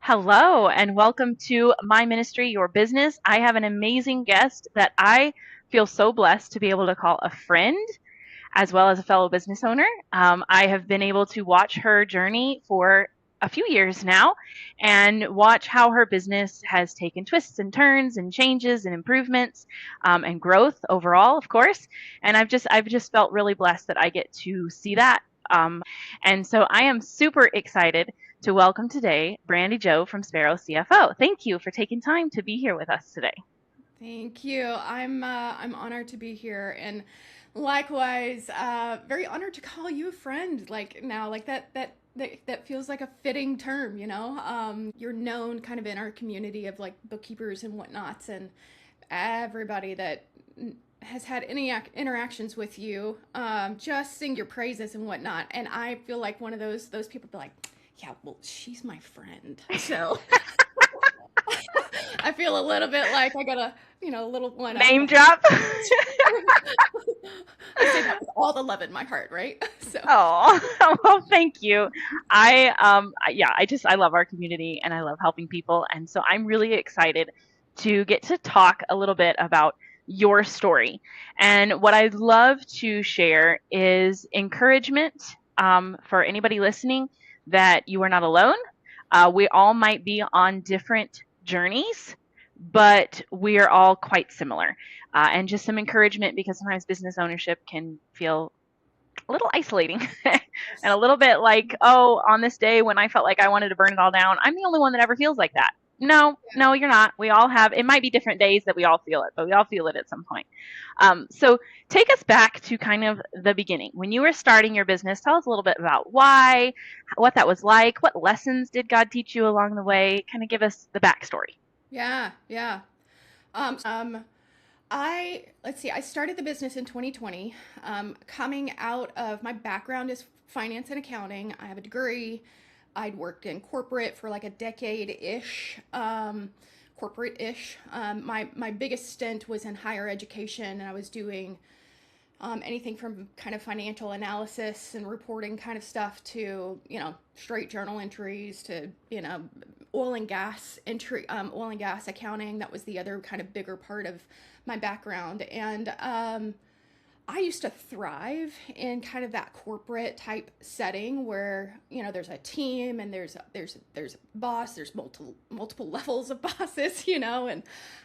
Hello, and welcome to my ministry, Your Business. I have an amazing guest that I feel so blessed to be able to call a friend as well as a fellow business owner. I have been able to watch her journey for a few years now and watch how her business has taken twists and turns and changes and improvements and growth overall, of course. And I've just felt really blessed that I get to see that. And so I am super excited to welcome today Brandy Joe from Sparrow CFO. Thank you for taking time to be here with us today. Thank you. I'm honored to be here, and likewise, very honored to call you a friend. Like now, like that feels like a fitting term. You're known kind of in our community of like bookkeepers and whatnots, and everybody that has had any interactions with you, just sing your praises and whatnot. And I feel like one of those people be like, yeah, well, she's my friend, so. I feel a little bit like I got a little one up. Name drop. I say that with all the love in my heart, right? So, Oh, well, thank you. Yeah, I love our community and I love helping people. And so I'm really excited to get to talk a little bit about your story. And what I'd love to share is encouragement for anybody listening that you are not alone. We all might be on different journeys, but we are all quite similar. And just some encouragement because sometimes business ownership can feel a little isolating and a little bit like, oh, on this day when I felt like I wanted to burn it all down, I'm the only one that ever feels like that. No, no, you're not. We all have, it might be different days that we all feel it, but we all feel it at some point. So take us back to kind of the beginning. When you were starting your business, tell us a little bit about why, what that was like, what lessons did God teach you along the way? Kind of give us the backstory. yeah, yeah. Let's see, I started the business in 2020. Coming out of my background is finance and accounting. I have a degree. I'd worked in corporate for like a decade ish, corporate ish. My biggest stint was in higher education, and I was doing anything from kind of financial analysis and reporting kind of stuff to straight journal entries to oil and gas accounting. That was the other kind of bigger part of my background. And I used to thrive in kind of that corporate type setting where there's a team and there's a boss, there's multiple levels of bosses,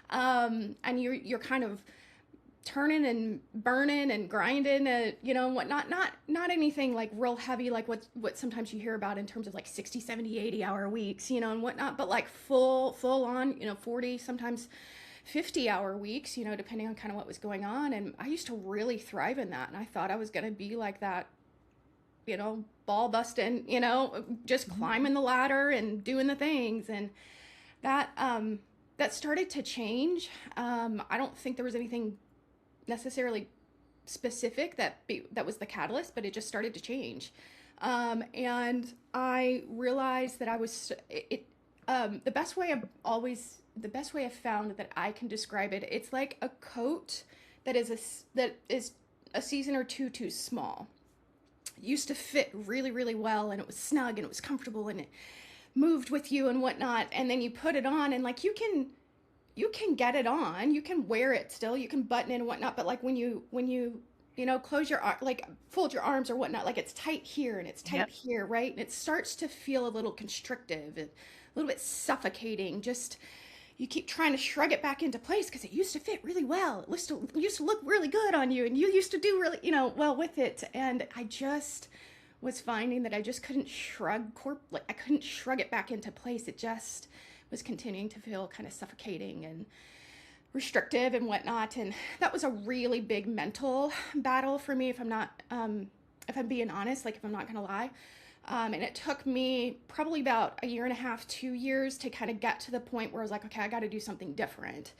and you're kind of turning and burning and grinding, and whatnot. Not anything like real heavy, like what sometimes you hear about in terms of like 60, 70, 80 hour weeks, and whatnot, but like full on, 40, sometimes 50-hour weeks, depending on kind of what was going on. And I used to really thrive in that. And I thought I was going to be like that, ball busting, just climbing the ladder and doing the things. And that started to change. I don't think there was anything necessarily specific that was the catalyst, but it just started to change. And I realized that I was it. The best way I've found that I can describe it, it's like a coat that is a season or two too small. It used to fit really, really well, and it was snug and it was comfortable and it moved with you and whatnot. And then you put it on, and like you can get it on, you can wear it still, you can button it and whatnot, but like when you close like fold your arms or whatnot, like it's tight here and it's tight Yep. here, right? And it starts to feel a little constrictive and a little bit suffocating. Just you keep trying to shrug it back into place because it used to fit really well. It used to look really good on you, and you used to do really well with it. And I just was finding that I just couldn't like I couldn't shrug it back into place. It just was continuing to feel kind of suffocating and restrictive and whatnot. And that was a really big mental battle for me, if I'm being honest, like if I'm not gonna lie. And it took me probably about a year and a half, 2 years to kind of get to the point where I was like, okay, I got to do something different.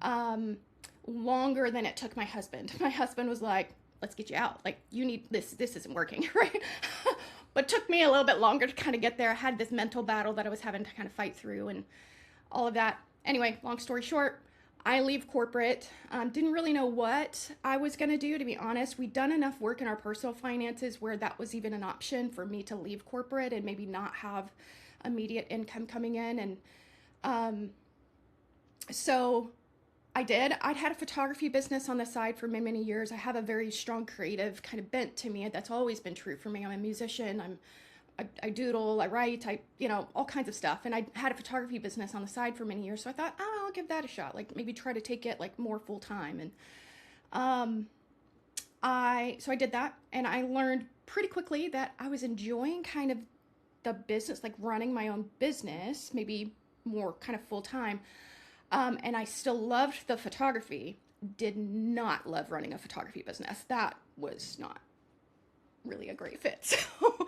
um, Longer than it took my husband. My husband was like, let's get you out, like you need this isn't working. Right? But it took me a little bit longer to kind of get there. I had this mental battle that I was having to kind of fight through and all of that. Anyway, long story short, I leave corporate. Didn't really know what I was going to do, to be honest. We'd done enough work in our personal finances where that was even an option for me to leave corporate and maybe not have immediate income coming in. And um, so I did. I'd had a photography business on the side for many, many years. I have a very strong creative kind of bent to me. That's always been true for me. I'm a musician. I doodle, I write, all kinds of stuff. And I had a photography business on the side for many years. So I thought, oh, I'll give that a shot. Like maybe try to take it like more full time. And um, so I did that, and I learned pretty quickly that I was enjoying kind of the business, like running my own business, maybe more kind of full time. And I still loved the photography. Did not love running a photography business. That was not really a great fit. So,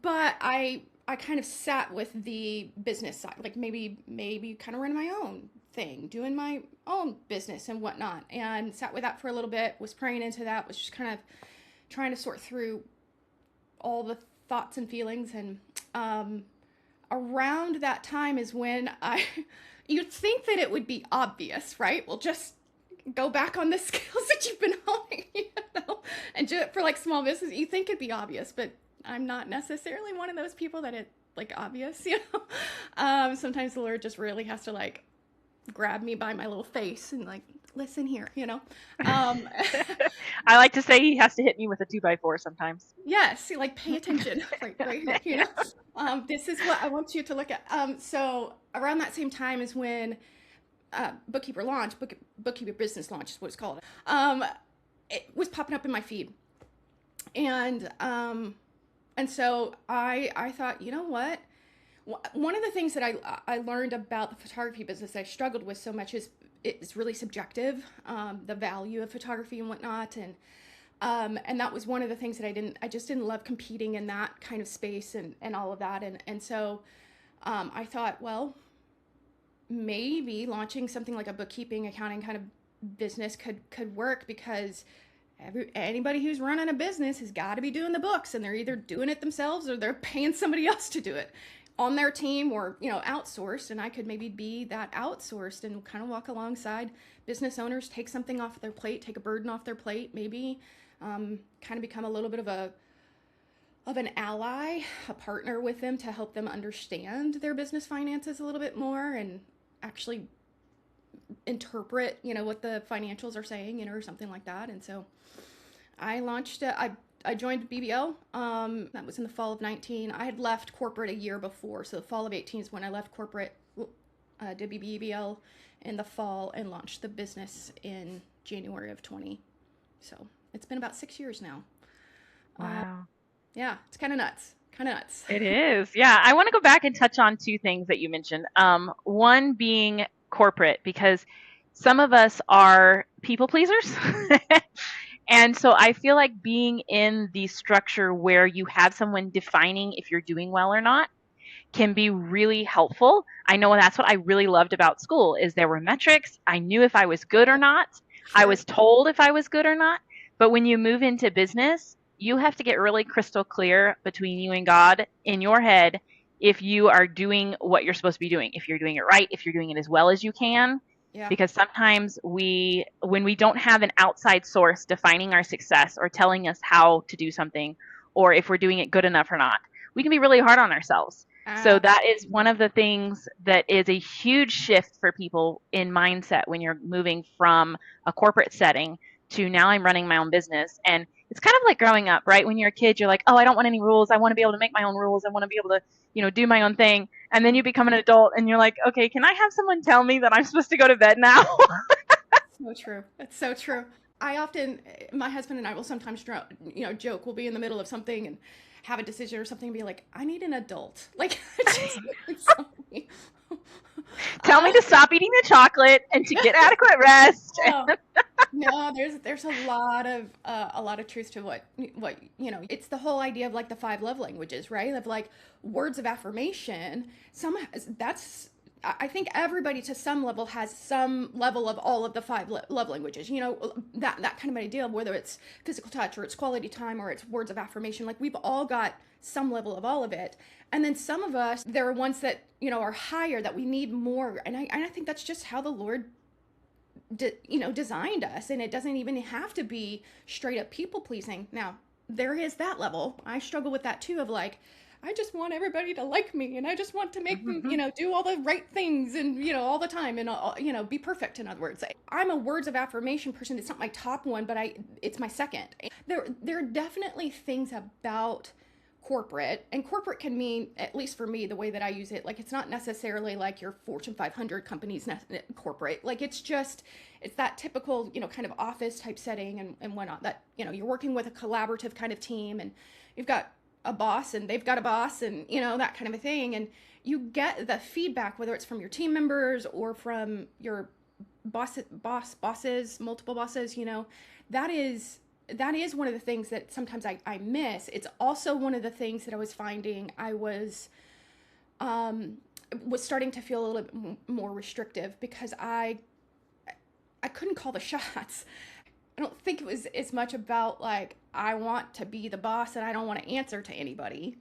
but I kind of sat with the business side, like maybe kind of running my own thing, doing my own business and whatnot, and sat with that for a little bit. Was praying into that. Was just kind of trying to sort through all the thoughts and feelings. And around that time is when you'd think that it would be obvious, right? Well, just go back on the skills that you've been honing, and do it for like small business. You think it'd be obvious, but I'm not necessarily one of those people that it like obvious. Sometimes the Lord just really has to like grab me by my little face and like, listen here. Um, I like to say he has to hit me with a 2x4 sometimes. yes, like pay attention, right here. This is what I want you to look at. So around that same time is when bookkeeper business launch is what it's called. It was popping up in my feed, and so I thought, you know what? One of the things that I learned about the photography business that I struggled with so much is it's really subjective, the value of photography and whatnot, and that was one of the things that I just didn't love competing in that kind of space and all of that, and so I thought, well, maybe launching something like a bookkeeping, accounting kind of business could work, because anybody who's running a business has got to be doing the books, and they're either doing it themselves or they're paying somebody else to do it on their team, or outsourced. And I could maybe be that outsourced and kind of walk alongside business owners, take something off their plate, take a burden off their plate, maybe kind of become a little bit of an ally, a partner with them to help them understand their business finances a little bit more, and actually interpret what the financials are saying, or something like that. And so I launched I joined BBL. That was in the fall of 19. I had left corporate a year before, so the fall of 18 is when I left corporate. Did BBL in the fall and launched the business in January of 20. So it's been about 6 years now. Wow. Yeah, it's kind of nuts. Kind of nuts. It is. Yeah. I want to go back and touch on two things that you mentioned. One being corporate, because some of us are people pleasers. And so I feel like being in the structure where you have someone defining if you're doing well or not can be really helpful. I know that's what I really loved about school is there were metrics. I knew if I was good or not. I Sure. was told if I was good or not. But when you move into business, you have to get really crystal clear between you and God in your head if you are doing what you're supposed to be doing, if you're doing it right, if you're doing it as well as you can. Yeah. Because sometimes when we don't have an outside source defining our success or telling us how to do something, or if we're doing it good enough or not, we can be really hard on ourselves. So Uh, that is one of the things that is a huge shift for people in mindset when you're moving from a corporate setting to now I'm running my own business. And it's kind of like growing up, right? When you're a kid, you're like, oh, I don't want any rules. I want to be able to make my own rules. I want to be able to, do my own thing. And then you become an adult and you're like, okay, can I have someone tell me that I'm supposed to go to bed now? so true. That's so true. I often, my husband and I will sometimes, joke. We'll be in the middle of something and have a decision or something, and be like, "I need an adult." Like, just need somebody. Tell me to stop eating the chocolate and to get adequate rest. Oh, no, there's a lot of truth to what It's the whole idea of like the five love languages, right? Of like words of affirmation. That's I think everybody to some level has some level of all of the five love languages. That kind of idea, whether it's physical touch or it's quality time or it's words of affirmation. Like we've all got some level of all of it. And then some of us, there are ones that are higher, that we need more. And I think that's just how the Lord designed us. And it doesn't even have to be straight up people pleasing. Now there is that level. I struggle with that too, of like, I just want everybody to like me, and I just want to make them, do all the right things, and all the time, and be perfect. In other words, I'm a words of affirmation person. It's not my top one, but it's my second. There are definitely things about corporate, and corporate can mean, at least for me, the way that I use it, like, it's not necessarily like your Fortune 500 companies corporate. Like, it's that typical, kind of office type setting and whatnot, that you're working with a collaborative kind of team, and you've got a boss and they've got a boss, and that kind of a thing, and you get the feedback, whether it's from your team members or from your bosses, multiple bosses. That is one of the things that sometimes I miss. It's also one of the things that I was finding I was starting to feel a little bit more restrictive, because I couldn't call the shots. I don't think it was as much about, like, I want to be the boss and I don't want to answer to anybody,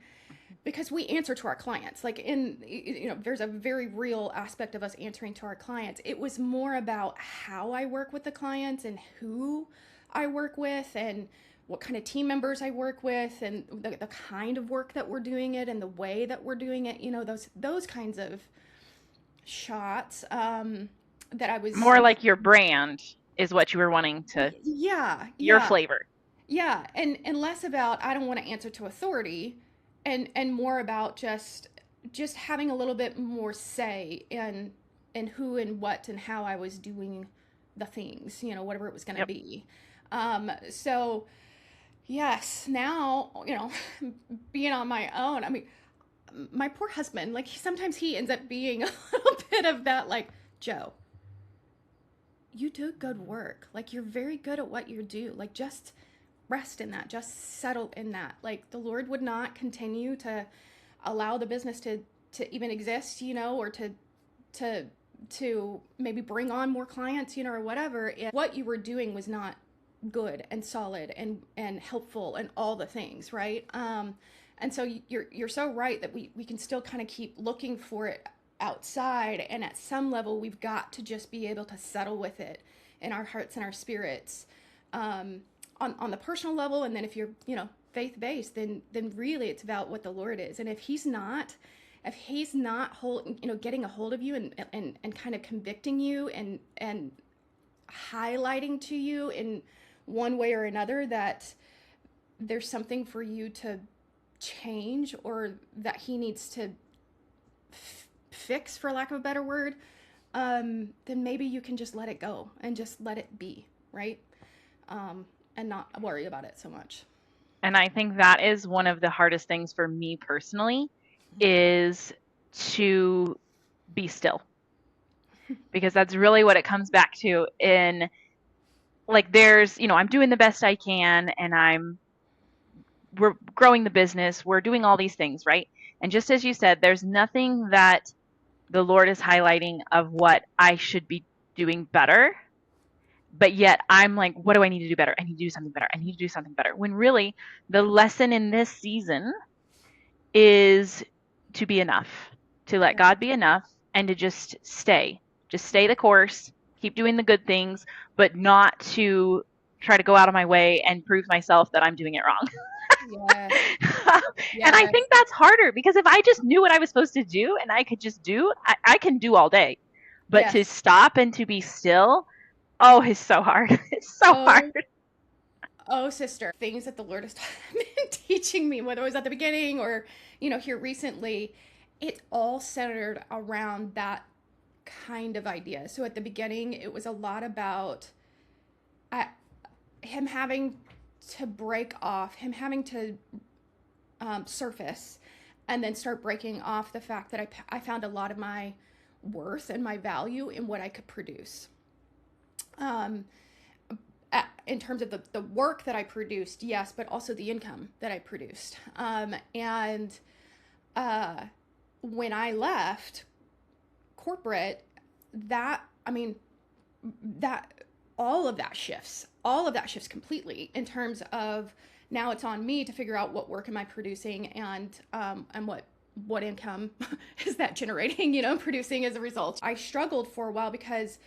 because we answer to our clients. Like, there's a very real aspect of us answering to our clients. It was more about how I work with the clients and who I work with and what kind of team members I work with, and the kind of work that we're doing it and the way that we're doing it. Those kinds of shots that I was. More like your brand is what you were wanting to, Yeah, your yeah. flavor. Yeah, and less about, I don't want to answer to authority, and more about just having a little bit more say in who and what and how I was doing the things, whatever it was going to Yep. be. So yes, now, being on my own. I mean, my poor husband, like, sometimes he ends up being a little bit of that, like, Joe, you do good work. Like, you're very good at what you do. Like, just rest in that. Just settle in that. Like, the Lord would not continue to allow the business to even exist, or to maybe bring on more clients, or whatever. If what you were doing was not good and solid and helpful and all the things, right? And so you're so right that we can still kind of keep looking for it outside, and at some level we've got to just be able to settle with it in our hearts and our spirits, on the personal level. And then if you're faith based, then really it's about what the Lord is. And if he's not getting a hold of you and kind of convicting you and highlighting to you in one way or another that there's something for you to change, or that he needs to fix, for lack of a better word, then maybe you can just let it go and just let it be, right? And not worry about it so much. And I think that is one of the hardest things for me personally, is to be still, because that's really what it comes back to. In, like, there's, I'm doing the best I can, and we're growing the business, we're doing all these things, right? And just as you said, there's nothing that the Lord is highlighting of what I should be doing better. But yet I'm like, what do I need to do better? I need to do something better. I need to do something better. When really the lesson in this season is to be enough, to let Yeah. God be enough, and to just stay the course, keep doing the good things, but not to try to go out of my way and prove myself that I'm doing it wrong. Yes. And I Yes. think that's harder, because if I just knew what I was supposed to do and I could just do, I can do all day. But to Yes. stop and to be still, oh, it's so hard. It's so hard. Oh, oh, sister. Things that the Lord has been teaching me, whether it was at the beginning or, here recently, it's all centered around that kind of idea. So at the beginning, it was a lot about uh, him having to break off, him having to surface, and then start breaking off the fact that I found a lot of my worth and my value in what I could produce. Um, in terms of the work that I produced, yes, but also the income that I produced. And when I left corporate, I mean, that all of that shifts completely, in terms of, now it's on me to figure out what work am I producing, and what income is that generating, producing as a result. I struggled for a while because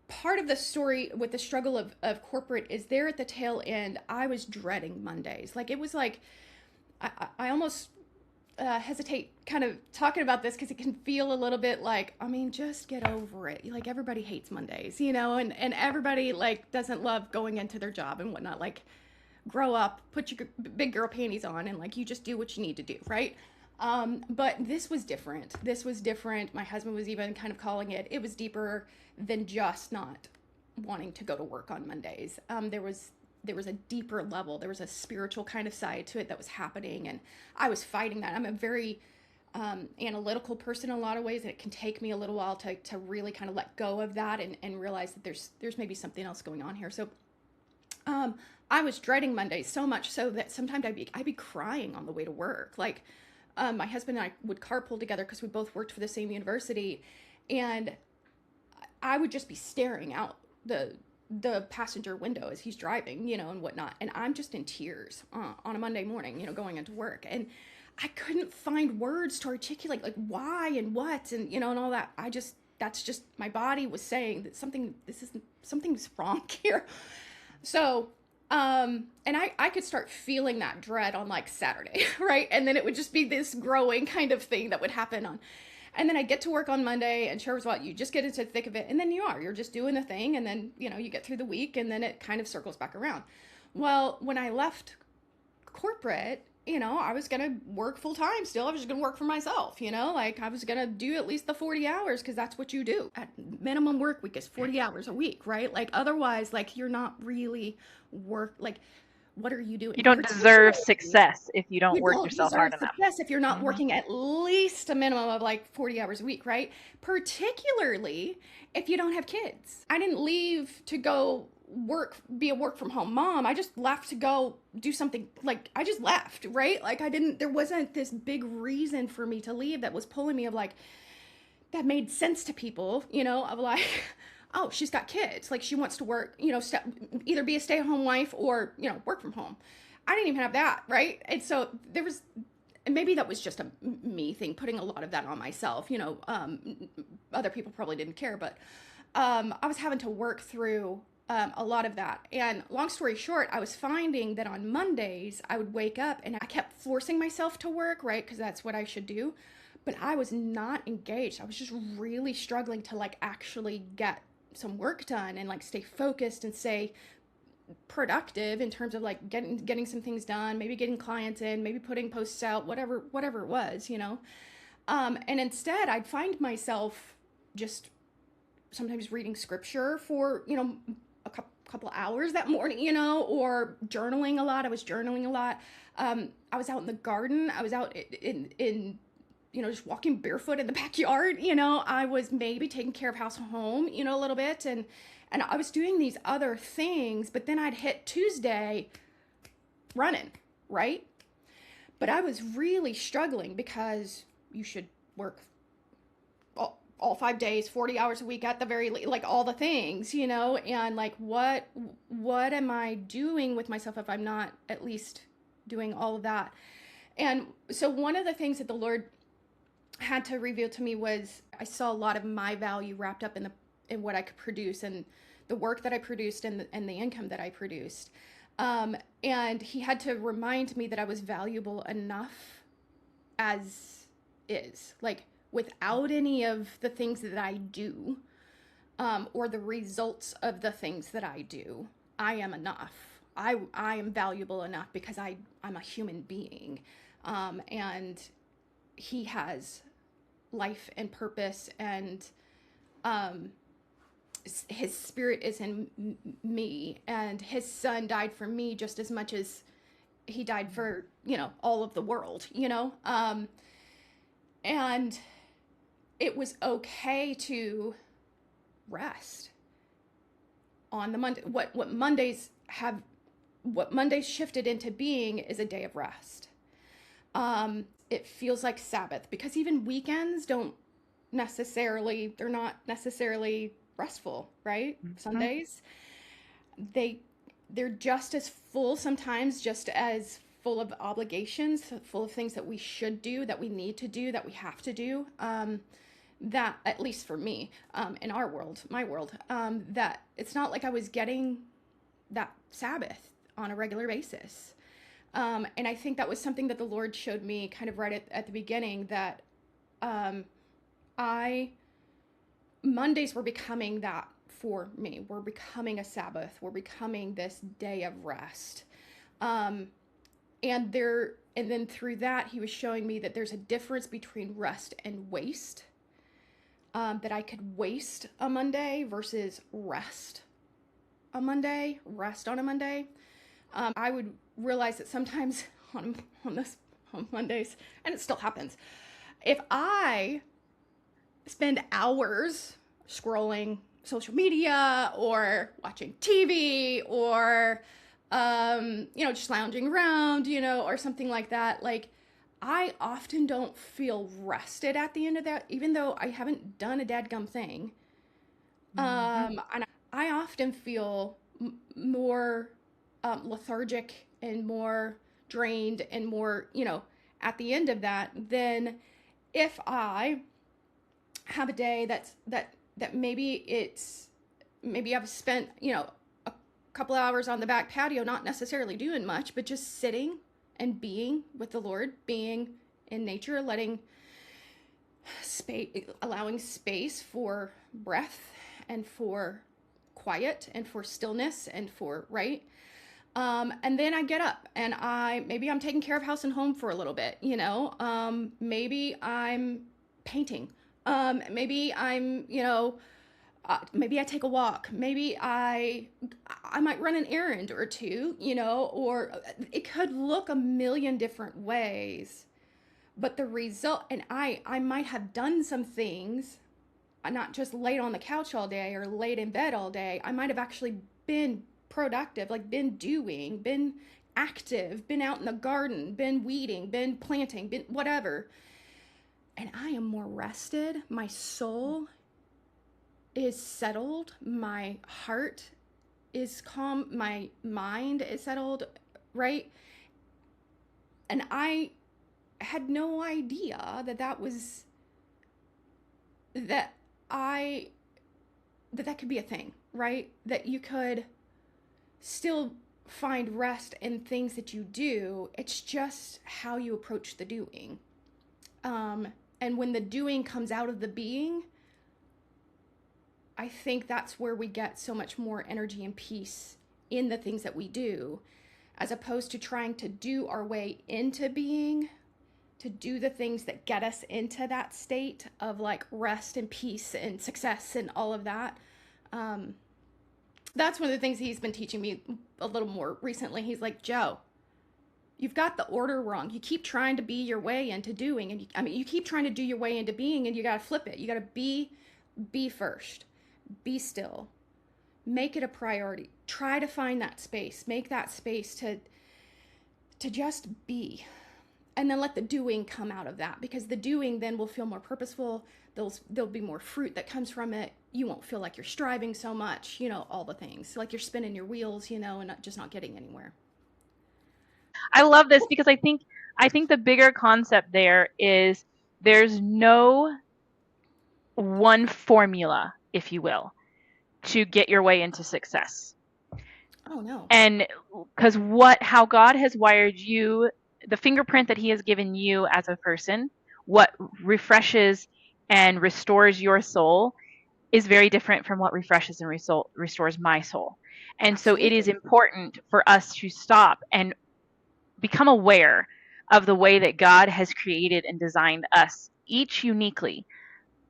part of the story with the struggle of corporate is there at the tail end. I was dreading Mondays. Like, it was like I almost hesitate kind of talking about this because it can feel a little bit like, I mean, just get over it. Like everybody hates Mondays, and everybody like doesn't love going into their job and whatnot. Like grow up, put your big girl panties on, and like you just do what you need to do, right? But this was different. This was different. My husband was even kind of calling it. It was deeper than just not wanting to go to work on Mondays. There was a deeper level. There was a spiritual kind of side to it that was happening, and I was fighting that. I'm a very analytical person in a lot of ways, and it can take me a little while to really kind of let go of that and realize that there's maybe something else going on here. So I was dreading Mondays so much so that sometimes I'd be crying on the way to work. Like my husband and I would carpool together because we both worked for the same university, and I would just be staring out the passenger window as he's driving, and whatnot, and I'm just in tears on a Monday morning, going into work, and I couldn't find words to articulate like why and what and all that. That's just my body was saying that something's wrong here. So and I could start feeling that dread on like Saturday, right? And then it would just be this growing kind of thing that would happen and then I get to work on Monday, and sure as what, you just get into the thick of it, and then you're just doing the thing, and then, you get through the week, and then it kind of circles back around. Well, when I left corporate, I was going to work full time still. I was just going to work for myself, like I was going to do at least the 40 hours because that's what you do. At minimum work week is 40 hours a week, right? Like otherwise, like you're not really like, what are you doing? You don't deserve success if you don't You work don't yourself deserve hard enough. success if you're not Mm-hmm. working at least a minimum of like 40 hours a week, right? Particularly if you don't have kids. I didn't leave to go be a work from home mom. I just left to go do something. Like I just left, right? Like there wasn't this big reason for me to leave that was pulling me of like, that made sense to people, of like, oh, she's got kids. Like she wants to work, either be a stay-at-home wife or, work from home. I didn't even have that, right? And so and maybe that was just a me thing, putting a lot of that on myself. Other people probably didn't care, but I was having to work through a lot of that. And long story short, I was finding that on Mondays, I would wake up and I kept forcing myself to work, right? Because that's what I should do. But I was not engaged. I was just really struggling to like actually get some work done and like stay focused and stay productive in terms of like getting some things done, maybe getting clients in, maybe putting posts out, whatever it was, and instead I'd find myself just sometimes reading scripture for a couple hours that morning, or journaling a lot. I was journaling a lot. I was out in the garden. I was out in just walking barefoot in the backyard. I was maybe taking care of house and home, a little bit. And I was doing these other things, but then I'd hit Tuesday running, right? But I was really struggling because you should work all 5 days, 40 hours a week at the very least, like all the things, and like what am I doing with myself if I'm not at least doing all of that? And so one of the things that the Lord had to reveal to me was I saw a lot of my value wrapped up in what I could produce and the work that I produced and the income that I produced. And he had to remind me that I was valuable enough as is, like without any of the things that I do, or the results of the things that I do, I am enough. I am valuable enough because I'm a human being. And he has life and purpose, and his spirit is in me, and his son died for me just as much as he died for all of the world, and it was okay to rest on the Monday. What Mondays shifted into being is a day of rest. It feels like Sabbath because even weekends they're not necessarily restful, right? Mm-hmm. Sundays, they're just as full, sometimes just as full of obligations, full of things that we should do, that we need to do, that we have to do. That, at least for me, in my world, that it's not like I was getting that Sabbath on a regular basis. And I think that was something that the Lord showed me kind of right at the beginning, that um, I Mondays were becoming that for me. We're becoming a Sabbath. We're becoming this day of rest. Um, and then through that, he was showing me that there's a difference between rest and waste. That I could waste a Monday versus rest on a Monday. I would realize that sometimes on this on Mondays, and it still happens, if I spend hours scrolling social media or watching TV or just lounging around, or something like that, like I often don't feel rested at the end of that, even though I haven't done a dadgum thing. Mm-hmm. And I often feel more lethargic and more drained and more, at the end of that than if I have a day that maybe I've spent, a couple hours on the back patio, not necessarily doing much, but just sitting and being with the Lord, being in nature, allowing space for breath and for quiet and for stillness and for right. And then I get up and maybe I'm taking care of house and home for a little bit, maybe I'm painting. Maybe maybe I take a walk. Maybe I might run an errand or two, or it could look a million different ways. But the result, and I might have done some things, not just laid on the couch all day or laid in bed all day. I might have actually been productive, like been active, been out in the garden, been weeding, been planting, been whatever. And I am more rested. My soul is settled. My heart is calm. My mind is settled, right? And I had no idea that I that could be a thing, right? That you could still find rest in things that you do. It's just how you approach the doing. And when the doing comes out of the being, I think that's where we get so much more energy and peace in the things that we do, as opposed to trying to do our way into being, to do the things that get us into that state of like rest and peace and success and all of that. That's one of the things he's been teaching me a little more recently. He's like, Joe, you've got the order wrong. You keep trying to be your way into doing, and you keep trying to do your way into being, and you got to flip it. You got to be first, be still, make it a priority. Try to find that space, make that space to just be, and then let the doing come out of that, because the doing then will feel more purposeful. There'll be more fruit that comes from it. You won't feel like you're striving so much, all the things like you're spinning your wheels, and not getting anywhere. I love this because I think the bigger concept there is there's no one formula, if you will, to get your way into success. Oh no. And because how God has wired you, the fingerprint that he has given you as a person, what refreshes and restores your soul is very different from what refreshes and restores my soul. And so it is Absolutely. important for us to stop and become aware of the way that God has created and designed us, each uniquely,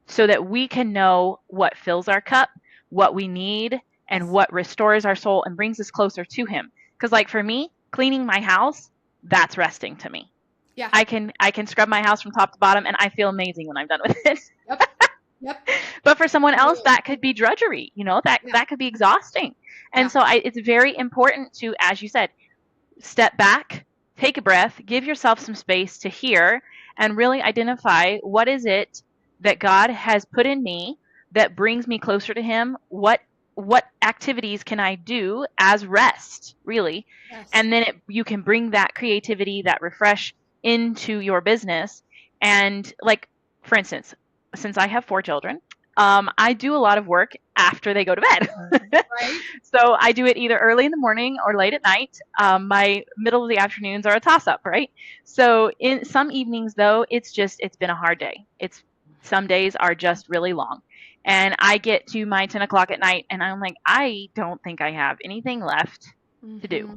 so that we can know what fills our cup, what we need, and Yes. what restores our soul and brings us closer to him. Because like for me, cleaning my house, that's resting to me. Yeah. I can scrub my house from top to bottom and I feel amazing when I'm done with it. Yep. Yep. But for someone else Absolutely. that could be drudgery, that Yeah. that could be exhausting. And Yeah. so it's very important to, as you said, step back, take a breath, give yourself some space to hear and really identify what is it that God has put in me that brings me closer to him? What activities can I do as rest, really? Yes. And then you can bring that creativity, that refresh into your business. And like, for instance, since I have 4 children, I do a lot of work after they go to bed. Right? So I do it either early in the morning or late at night. My middle of the afternoons are a toss up, right? So in some evenings, though, it's been a hard day. It's some days are just really long. And I get to my 10 o'clock at night and I'm like, I don't think I have anything left to do. Mm-hmm.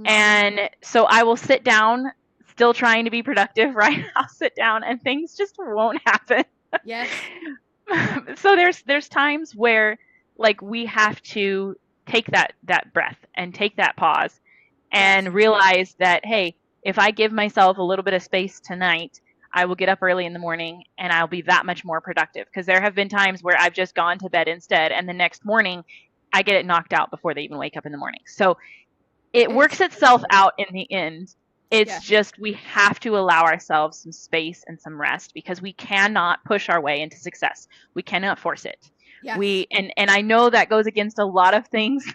Mm-hmm. And so I will sit down, still trying to be productive, right? I'll sit down and things just won't happen. Yes. So there's times where like we have to take that breath and take that pause Yes. and realize that hey, if I give myself a little bit of space tonight, I will get up early in the morning and I'll be that much more productive because there have been times where I've just gone to bed instead and the next morning I get it knocked out before they even wake up in the morning. So it And it's works so itself true. out in the end. It's Yeah. just we have to allow ourselves some space and some rest because we cannot push our way into success. We cannot force it. Yes. And I know that goes against a lot of things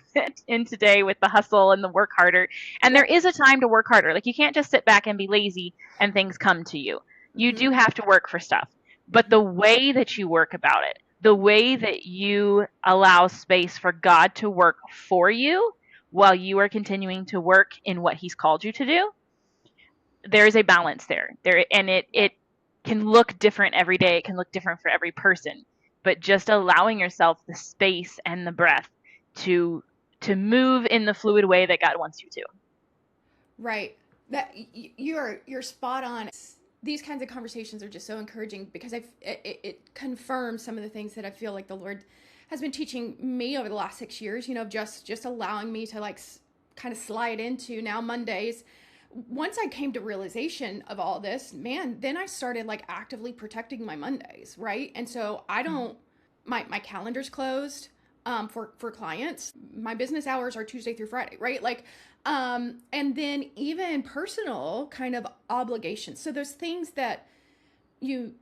in today with the hustle and the work harder. And there Yep. is a time to work harder. Like you can't just sit back and be lazy and things come to you. You Mm-hmm. do have to work for stuff. But Mm-hmm. the way that you work about it, the way that you allow space for God to work for you while you are continuing to work in what he's called you to do, there is a balance there, and it can look different every day, it can look different for every person, but just allowing yourself the space and the breath to move in the fluid way that God wants you to. Right. That you're spot on. These kinds of conversations are just so encouraging because it confirms some of the things that I feel like the Lord has been teaching me over the last 6 years. Just allowing me to like kind of slide into now Mondays. Once I came to realization of all this, man, then I started like actively protecting my Mondays, right? And so I don't my calendar's closed for clients. My business hours are Tuesday through Friday, right? Like and then even personal kind of obligations. So those things that you,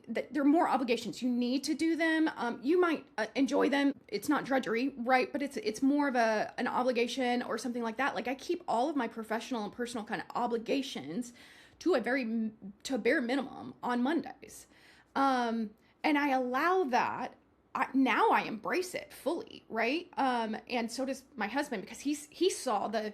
that there are more obligations. You need to do them. You might enjoy them. It's not drudgery, right? But it's more of an obligation or something like that. Like I keep all of my professional and personal kind of obligations to a bare minimum on Mondays, and I allow that. Now I embrace it fully, right? And so does my husband because he saw the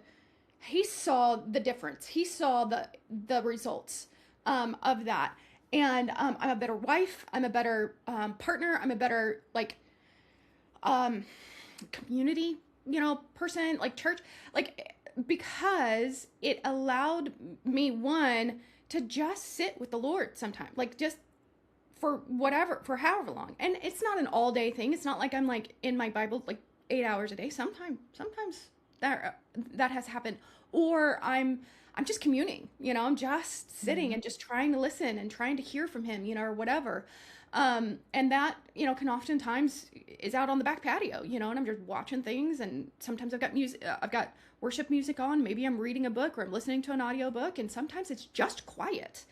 difference. He saw the results of that. And I'm a better wife. I'm a better partner. I'm a better like um, community, person, like church, like because it allowed me one to just sit with the Lord sometime, like just for however long. And it's not an all day thing. It's not like I'm like in my Bible like 8 hours a day. Sometimes that has happened. Or I'm just communing, I'm just sitting Mm-hmm. and just trying to listen and trying to hear from him, or whatever. And that, can oftentimes is out on the back patio, and I'm just watching things. And sometimes I've got worship music on. Maybe I'm reading a book or I'm listening to an audiobook. And sometimes it's just quiet,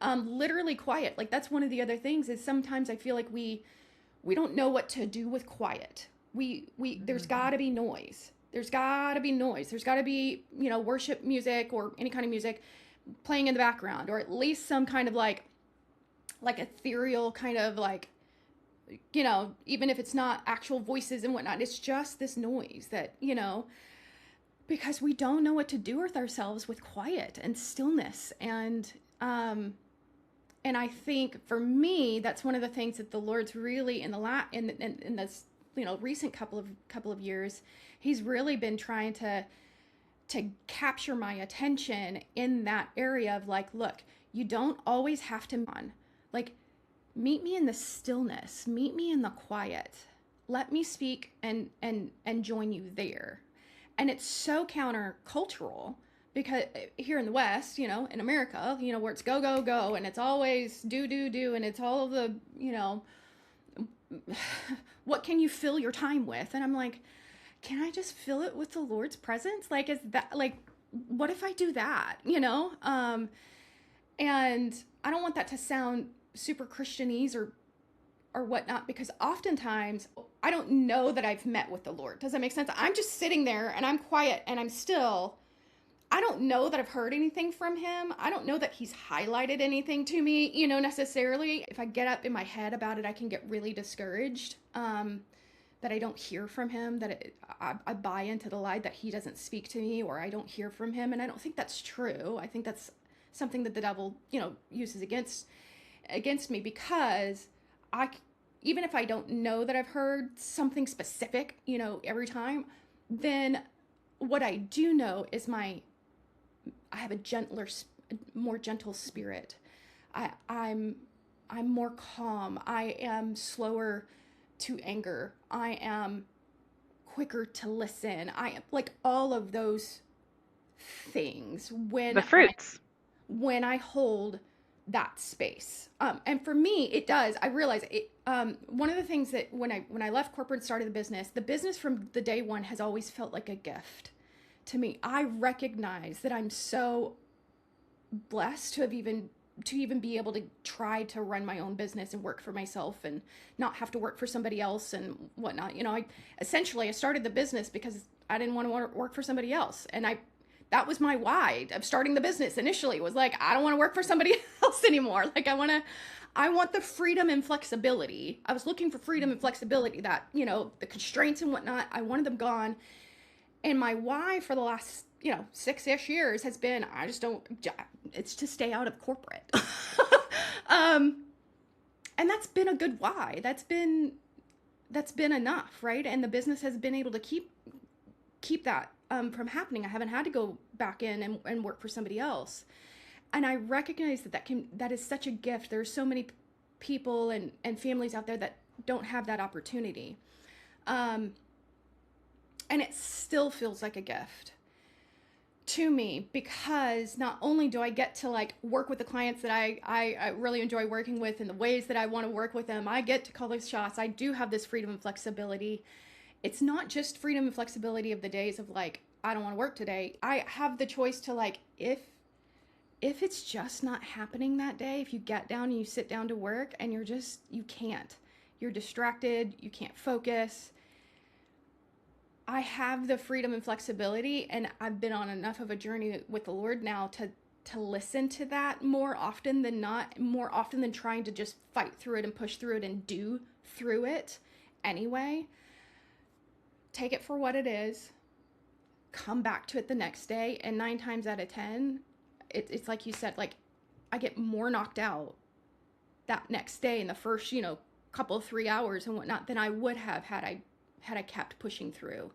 literally quiet. Like that's one of the other things is sometimes I feel like we don't know what to do with quiet. We there's got to be noise. There's got to be noise. There's got to be, worship music or any kind of music playing in the background, or at least some kind of like ethereal kind of like, even if it's not actual voices and whatnot, it's just this noise that, because we don't know what to do with ourselves with quiet and stillness. And I think for me, that's one of the things that the Lord's really in this recent couple of years, He's really been trying to capture my attention in that area of like, look, you don't always have to on, like, meet me in the stillness, meet me in the quiet, let me speak and join you there. And it's so countercultural because here in the West, in America, where it's go, go, go, and it's always do, do, do, and it's all of the, what can you fill your time with? And I'm like, can I just fill it with the Lord's presence? Like, is that like, what if I do that? And I don't want that to sound super Christianese or whatnot, because oftentimes I don't know that I've met with the Lord. Does that make sense? I'm just sitting there and I'm quiet and I'm still. I don't know that I've heard anything from him. I don't know that he's highlighted anything to me, necessarily. If I get up in my head about it, I can get really discouraged. That I don't hear from him, I buy into the lie that he doesn't speak to me or I don't hear from him. And I don't think that's true. I think that's something that the devil, uses against me, because I, even if I don't know that I've heard something specific, every time, then what I do know is I have a more gentle spirit. I'm more calm. I am slower to anger. I am quicker to listen. I am like all of those things The fruits. when I hold that space. And for me, it does. I realize it. One of the things that when I left corporate and started the business from the day one has always felt like a gift to me. I recognize that I'm so blessed to even be able to try to run my own business and work for myself and not have to work for somebody else and whatnot. I started the business because I didn't want to work for somebody else. And that was my why of starting the business initially, was like, I don't want to work for somebody else anymore. Like I want the freedom and flexibility. I was looking for freedom and flexibility, that, the constraints and whatnot, I wanted them gone. And my why for the last, 6-ish years has been, it's to stay out of corporate. And that's been a good why. That's been enough, right? And the business has been able to keep that from happening. I haven't had to go back in and work for somebody else. And I recognize that is such a gift. There's so many people and families out there that don't have that opportunity. And it still feels like a gift to me, because not only do I get to like work with the clients that I really enjoy working with in the ways that I want to work with them, I get to call those shots. I do have this freedom and flexibility. It's not just freedom and flexibility of the days of like, I don't want to work today. I have the choice to like, if it's just not happening that day, if you get down and you sit down to work and you can't, you're distracted, you can't focus. I have the freedom and flexibility, and I've been on enough of a journey with the Lord now to listen to that more often than not, more often than trying to just fight through it and push through it and do through it anyway. Take it for what it is, come back to it the next day, and 9 times out of 10, it's like you said, like I get more knocked out that next day in the first, couple 3 hours and whatnot than I would have had I kept pushing through.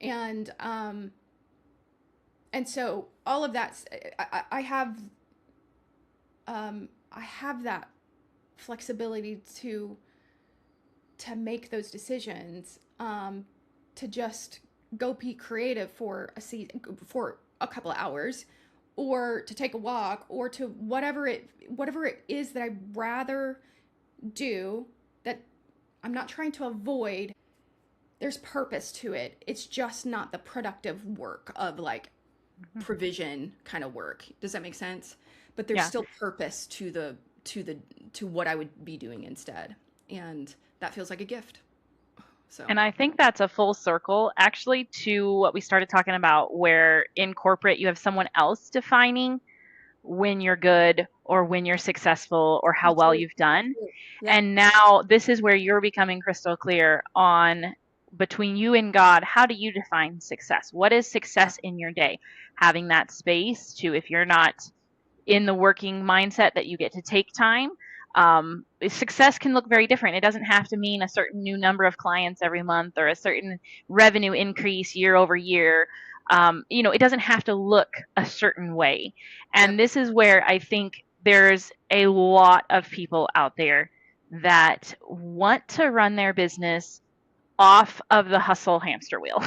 And so all of that, I have that flexibility to make those decisions, to just go be creative for a couple of hours, or to take a walk, or to whatever it is that I'd rather do, that I'm not trying to avoid. There's purpose to it. It's just not the productive work of like provision kind of work. Does that make sense? But there's still purpose to what I would be doing instead. And that feels like a gift. So. And I think that's a full circle actually to what we started talking about, where in corporate you have someone else defining when you're good or when you're successful or how well you've done. Yeah. And now this is where you're becoming crystal clear on, between you and God, how do you define success? What is success in your day? Having that space to, if you're not in the working mindset that you get to take time, success can look very different. It doesn't have to mean a certain new number of clients every month or a certain revenue increase year over year. It doesn't have to look a certain way. And this is where I think there's a lot of people out there that want to run their business off of the hustle hamster wheel.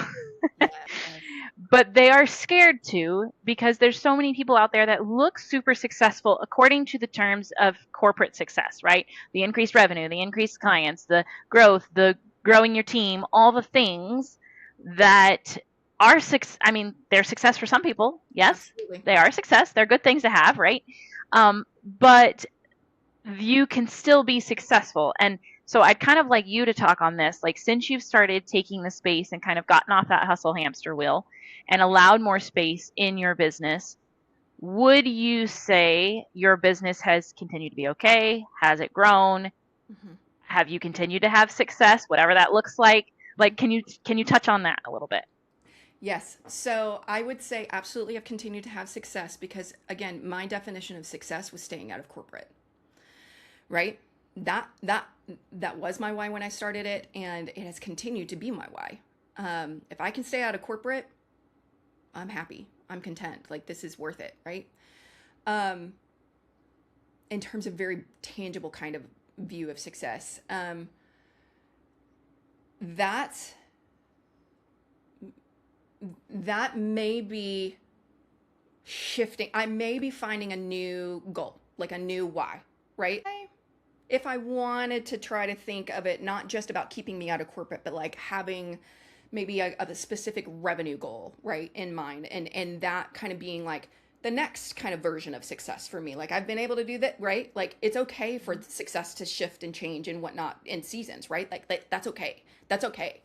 But they are scared to, because there's so many people out there that look super successful according to the terms of corporate success, right? The increased revenue, the increased clients, the growth, the growing your team, all the things that are they're success for some people. Yes, absolutely. They are success. They're good things to have, right? But you can still be successful. And So I'd kind of like you to talk on this. Like, since you've started taking the space and kind of gotten off that hustle hamster wheel and allowed more space in your business, would you say your business has continued to be okay? Has it grown? Mm-hmm. Have you continued to have success, whatever that looks like? Mm-hmm. Like, can you touch on that a little bit? Yes. So I would say absolutely I've continued to have success because, again, my definition of success was staying out of corporate, right? That was my why when I started it, and it has continued to be my why. If I can stay out of corporate, I'm happy. I'm content. Like, this is worth it, right? Um, in terms of very tangible kind of view of success, that that may be shifting. I may be finding a new goal, like a new why, right? If I wanted to try to think of it not just about keeping me out of corporate, but like having maybe a specific revenue goal, right, in mind, and that kind of being like the next kind of version of success for me. Like, I've been able to do that, right? Like, it's okay for success to shift and change and whatnot in seasons, right? Like that's okay. That's okay.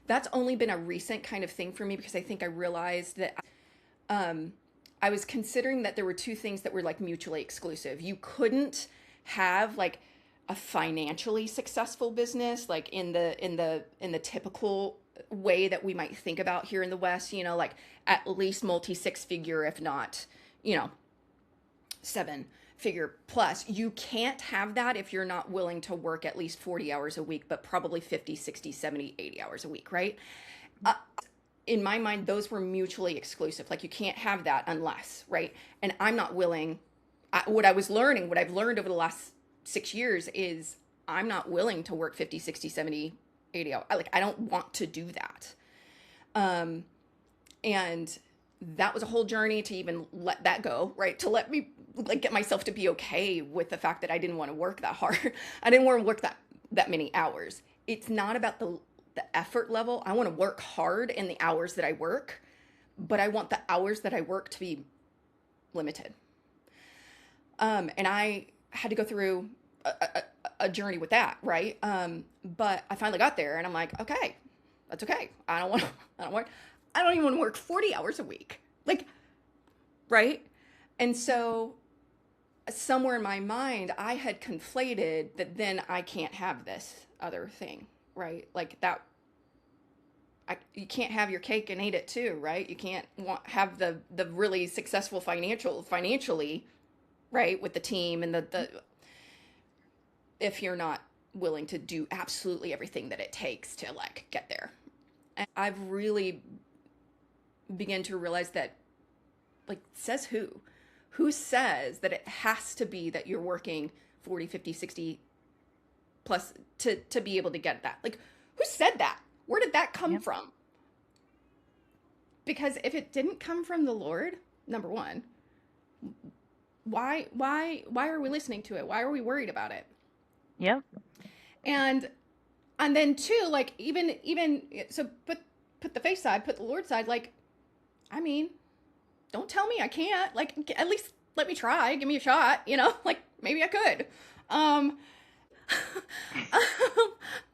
That's only been a recent kind of thing for me because I think I realized that um, I was considering that there were two things that were like mutually exclusive. You couldn't have like a financially successful business like in the typical way that we might think about here in the West, like at least multi six figure, if not, you know, seven figure plus. You can't have that if you're not willing to work at least 40 hours a week, but probably 50, 60, 70, 80 hours a week, right? Uh, in my mind, those were mutually exclusive. Like, you can't have that unless, right? And I'm not willing. What I've learned over the last 6 years is I'm not willing to work 50, 60, 70, 80 hours. Like, I don't want to do that. Um, and that was a whole journey to even let that go, right? To let me like get myself to be okay with the fact that I didn't want to work that hard. I didn't want to work that many hours. It's not about the effort level. I want to work hard in the hours that I work, but I want the hours that I work to be limited. And I had to go through a journey with that, right? But I finally got there, and I'm like, okay, that's okay. I don't want. I don't want. I don't even want to work 40 hours a week, like, right? And so somewhere in my mind, I had conflated that then I can't have this other thing, right? Like that. You can't have your cake and eat it too, right? You can't have the really successful financially, right, with the team and the if you're not willing to do absolutely everything that it takes to like get there. And I've really begun to realize that, like, says who says that it has to be that you're working 40, 50, 60 plus to be able to get that? Like, who said that? Where did that come Yep. from? Because if it didn't come from the Lord, number one, why are we listening to it? Why are we worried about it? Yep. And then two, like, even so, put the face side, put the Lord side. Like, I mean, don't tell me I can't. Like, at least let me try. Give me a shot. Like, maybe I could. Um,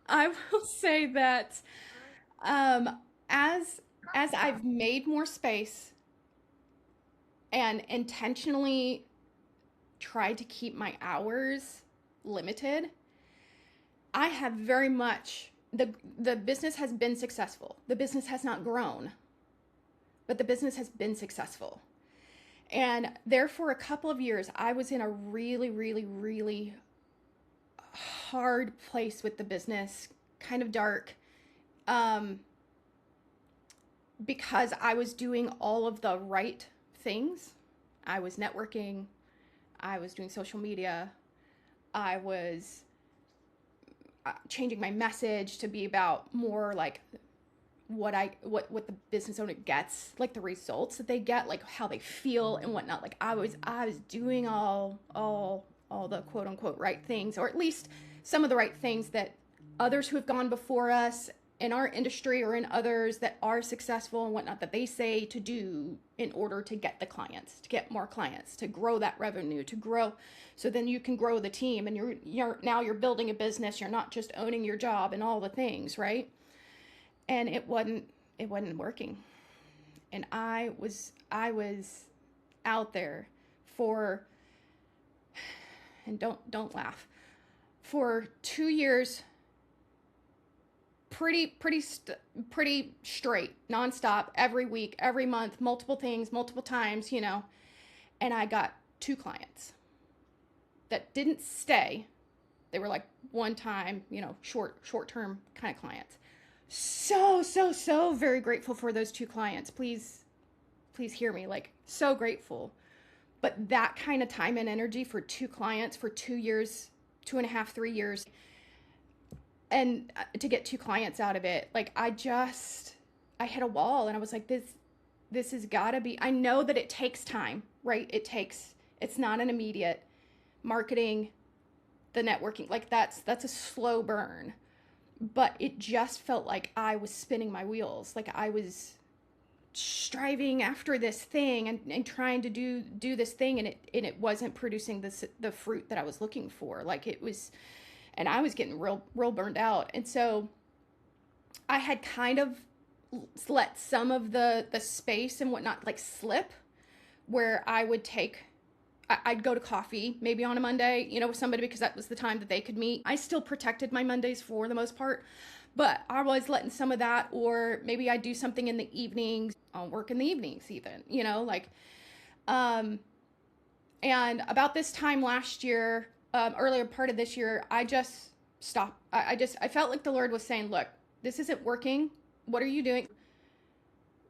I will say that um, as I've made more space and intentionally tried to keep my hours limited, I have very much the business has been successful. The business has not grown, but the business has been successful. And there for a couple of years, I was in a really, really, really hard place with the business, kind of dark, um, because I was doing all of the right things. I was networking, I was doing social media, I was changing my message to be about more like what the business owner gets, like the results that they get, like how they feel and whatnot. Like, I was doing all the quote unquote right things, or at least some of the right things that others who have gone before us in our industry or in others that are successful and whatnot that they say to do in order to get the clients, to get more clients, to grow that revenue, to grow, so then you can grow the team, and you're building a business. You're not just owning your job and all the things, right? And it wasn't working. And I was out there for, and don't laugh, for 2 years, pretty straight, nonstop, every week, every month, multiple things, multiple times, and I got 2 clients that didn't stay. They were like one time, short term kind of clients. So very grateful for those 2 clients. Please hear me, like, so grateful. But that kind of time and energy for 2 clients for 2 years, 2.5, 3 years, and to get 2 clients out of it, like, I hit a wall, and I was like, this has got to be, I know that it takes time, right? It's not an immediate marketing, the networking, like, that's a slow burn. But it just felt like I was spinning my wheels, like I was striving after this thing and trying to do this thing, and it wasn't producing the fruit that I was looking for. Like, it was, and I was getting real burned out. And so I had kind of let some of the space and whatnot, like, slip, where I'd go to coffee maybe on a Monday, with somebody, because that was the time that they could meet. I still protected my Mondays for the most part, but I was letting some of that, or maybe I'd do something in the evenings. I'll work in the evenings even, and about this time last year, earlier part of this year, I just stopped. I felt like the Lord was saying, look, this isn't working. What are you doing?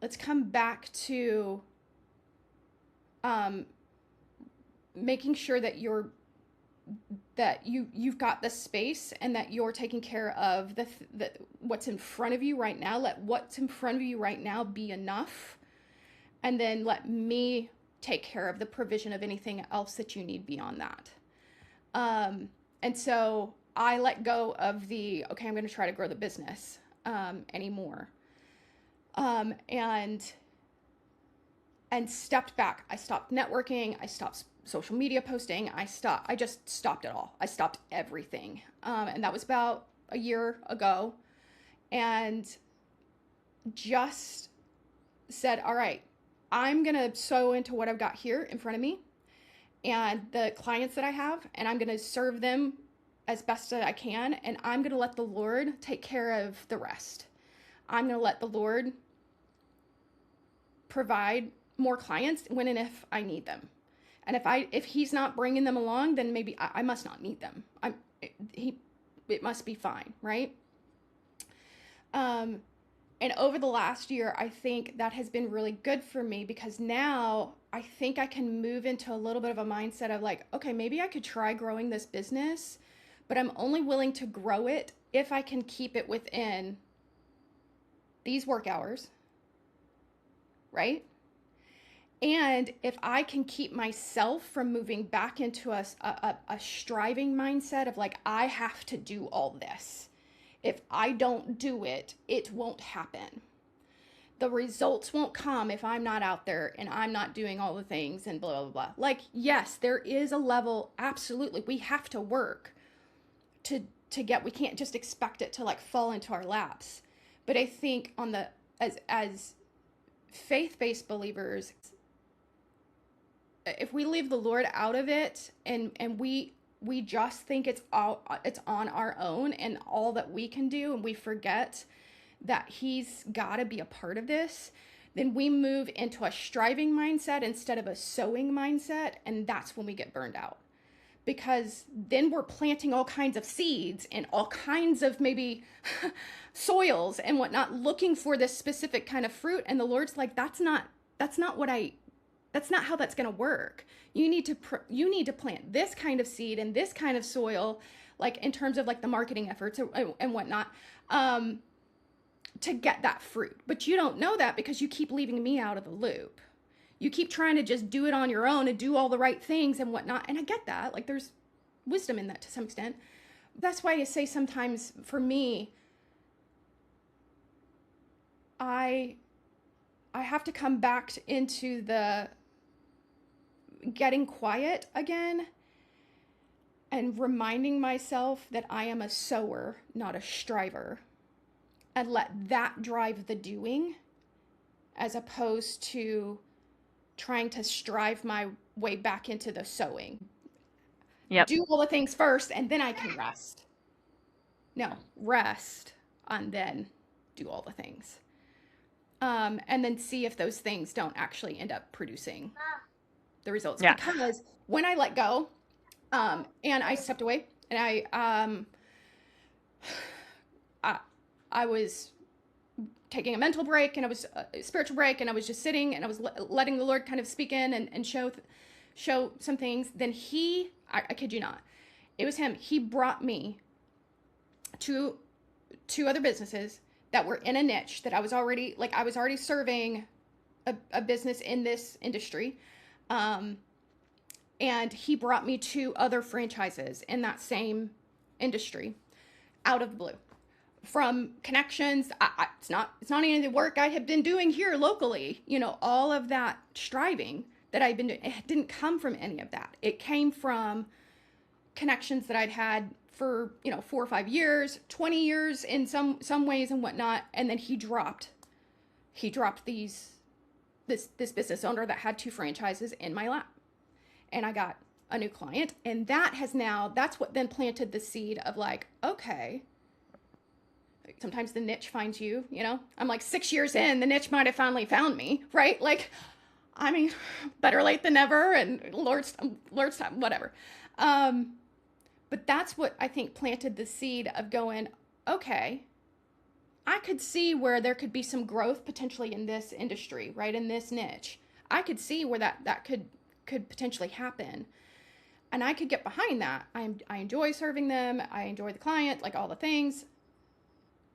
Let's come back to, making sure that you've got the space, and that you're taking care of the what's in front of you right now. Let what's in front of you right now be enough, and then let me take care of the provision of anything else that you need beyond that. And so I let go of the, okay, I'm going to try to grow the business anymore, and stepped back. I stopped networking. I stopped social media posting. I just stopped it all. I stopped everything. And that was about a year ago, and just said, all right, I'm going to sow into what I've got here in front of me and the clients that I have, and I'm going to serve them as best as I can. And I'm going to let the Lord take care of the rest. I'm going to let the Lord provide more clients when and if I need them. And if he's not bringing them along, then maybe I must not need them. It must be fine, right? And over the last year, I think that has been really good for me, because now I think I can move into a little bit of a mindset of like, okay, maybe I could try growing this business, but I'm only willing to grow it if I can keep it within these work hours, right? And if I can keep myself from moving back into a striving mindset of like, I have to do all this. If I don't do it, it won't happen. The results won't come if I'm not out there and I'm not doing all the things and blah, blah, blah. Like, yes, there is a level, absolutely. We have to work to get, we can't just expect it to like fall into our laps. But I think as faith-based believers, if we leave the Lord out of it and we just think it's on our own and all that we can do, and we forget that he's got to be a part of this, then we move into a striving mindset instead of a sowing mindset, and that's when we get burned out. Because then we're planting all kinds of seeds and all kinds of maybe soils and whatnot, looking for this specific kind of fruit, and the Lord's like, that's not how that's going to work. You need to plant this kind of seed and this kind of soil, like in terms of like the marketing efforts and whatnot, to get that fruit. But you don't know that because you keep leaving me out of the loop. You keep trying to just do it on your own and do all the right things and whatnot. And I get that. Like, there's wisdom in that to some extent. That's why I say sometimes for me, I I have to come back into the getting quiet again and reminding myself that I am a sower, not a striver, and let that drive the doing as opposed to trying to strive my way back into the sowing. Yep. Do all the things first and then I can rest. No, rest and then do all the things. And then see if those things don't actually end up producing the results. Yeah. Because when I let go, and I stepped away, and I, I was taking a mental break, and I was a spiritual break, and I was just sitting, and I was letting the Lord kind of speak in and show some things. Then I kid you not, it was him. He brought me to two other businesses that were in a niche that I was already serving a business in this industry. And he brought me to other franchises in that same industry out of the blue from connections. It's not any of the work I have been doing here locally. All of that striving that I've been doing, it didn't come from any of that. It came from connections that I'd had for 4 or 5 years, 20 years in some ways and whatnot. And then he dropped this business owner that had 2 franchises in my lap, and I got a new client. And that's what then planted the seed of like, okay, sometimes the niche finds you. I'm like 6 years in, the niche might have finally found me, right? Like, I mean, better late than never, and Lord's time, whatever. But that's what I think planted the seed of going, okay, I could see where there could be some growth potentially in this industry, right? In this niche. I could see where that could potentially happen. And I could get behind that. I enjoy serving them. I enjoy the client, like all the things.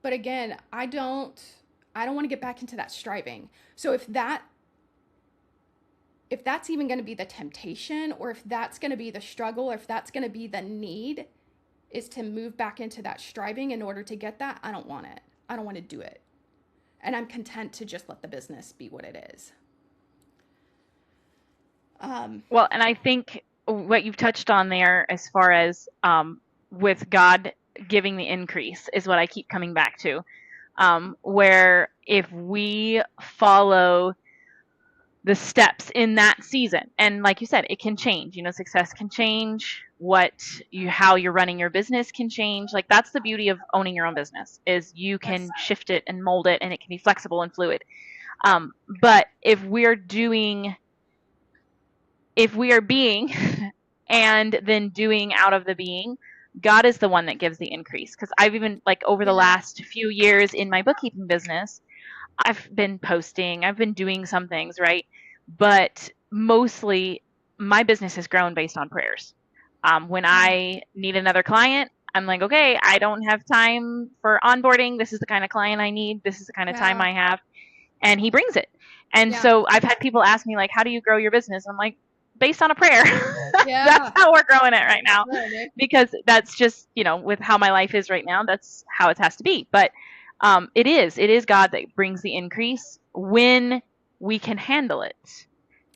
But again, I don't want to get back into that striving. So if that's even going to be the temptation, or if that's going to be the struggle, or if that's going to be the need, is to move back into that striving in order to get that, I don't want it. I don't want to do it. And I'm content to just let the business be what it is. Well, and I think what you've touched on there as far as with God giving the increase is what I keep coming back to. Where if we follow the steps in that season, and like you said, it can change, success can change, how you're running your business can change. Like, that's the beauty of owning your own business, is you can shift it and mold it, and it can be flexible and fluid. But if we are being and then doing out of the being, God is the one that gives the increase. Because I've even, like, over the last few years in my bookkeeping business, I've been posting, I've been doing some things, right? But mostly my business has grown based on prayers. When I need another client, I'm like, okay, I don't have time for onboarding. This is the kind of client I need. This is the kind of time I have. And he brings it. And so I've had people ask me, like, how do you grow your business? I'm like, based on a prayer. That's how we're growing it right now. Because that's just, with how my life is right now, that's how it has to be. But it is God that brings the increase when we can handle it.